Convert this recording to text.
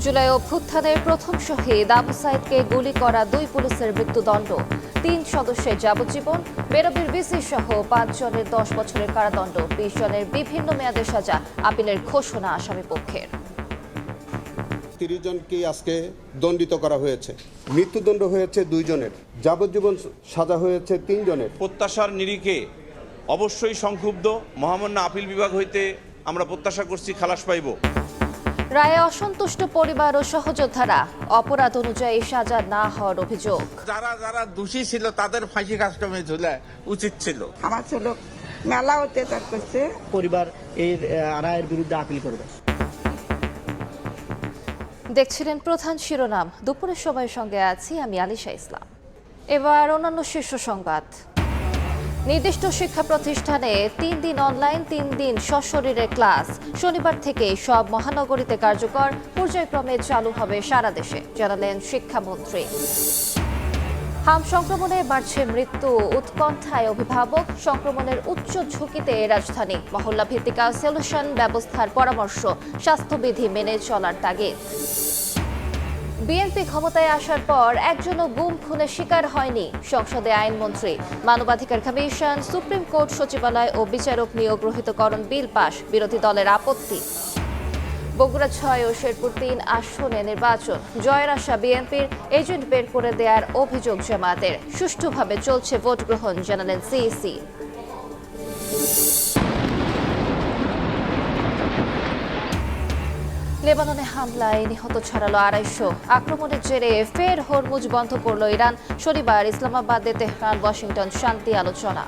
জুলাই অভ্যুত্থানের প্রথম শহীদ আবু সাইদকে গুলি করা 2 পুলিশের মৃত্যুদণ্ড, 3 সদস্যের যাবজ্জীবন, বেরবির ভিসি সহ 5 জনের 10 বছরের কারাদণ্ড, 20 জনের বিভিন্ন মেয়াদের সাজা আপিলের ঘোষণা আসামি পক্ষের। 30 জনকে আজকে দণ্ডিত করা হয়েছে। মৃত্যুদণ্ড হয়েছে 2 জনের, যাবজ্জীবন সাজা হয়েছে 3 জনের। প্রত্যাশার নিরিখে অবশ্যই সংক্ষুব্ধ। মহামান্য আপিল বিভাগ হইতে আমরা প্রত্যাশা করছি খালাস পাইব। রায়ে অসন্তুষ্ট পরিবার ও সহযোদ্ধারা, অপরাধ অনুযায়ী সাজা না হওয়ার অভিযোগ। যারা দোষী ছিল তাদের ফাঁসি কাস্টমে ঝুলা উচিত ছিল। আমার ছেলে মেলা অত্যাচার করছে, পরিবার এই রায়ের বিরুদ্ধে আপিল করবে। দেখছিলেন প্রধান শিরোনাম। দুপুরের সময়ের সঙ্গে আছি আমি আলিশা ইসলাম। এবার অন্যান্য শীর্ষ সংবাদ। নির্দিষ্ট শিক্ষা প্রতিষ্ঠানে 3 দিন অনলাইন, 3 দিন সশরীরে ক্লাস। শনিবার থেকে সব মহানগরীতে কার্যকর, পর্যায়ক্রমে চালু হবে সারা দেশে, জানালেন শিক্ষামন্ত্রী। হাম সংক্রমণে বাড়ছে মৃত্যু, উৎকণ্ঠায় অভিভাবক। সংক্রমণের উচ্চ ঝুঁকিতে রাজধানী, মহল্লা ভিত্তিক আইসোলেশন ব্যবস্থার পরামর্শ, স্বাস্থ্যবিধি মেনে চলার তাগিদ। বিএনপি ক্ষমতায় আসার পর একজনও গুম খুনের শিকার হয়নি, সংসদে আইনমন্ত্রী। মানবাধিকার কমিশন, সুপ্রিম কোর্ট সচিবালয় ও বিচারক নিয়োগ রহিতকরণ বিল পাশ, বিরোধী দলের আপত্তি। বগুড়া 6 ও শেরপুর 3 আসনে নির্বাচন, জয়ের আশা বিএনপির, এজেন্ট বের করে দেওয়ার অভিযোগ জামায়াতের। সুষ্ঠুভাবে চলছে ভোট গ্রহণ, জানালেন সিইসি। লেবাননে হামলায় নিহত ছড়ালো 250। আক্রমণের জেরে ফের হরমুজ বন্ধ করল ইরান। শনিবার ইসলামাবাদে তেহরান ওয়াশিংটন শান্তি আলোচনা।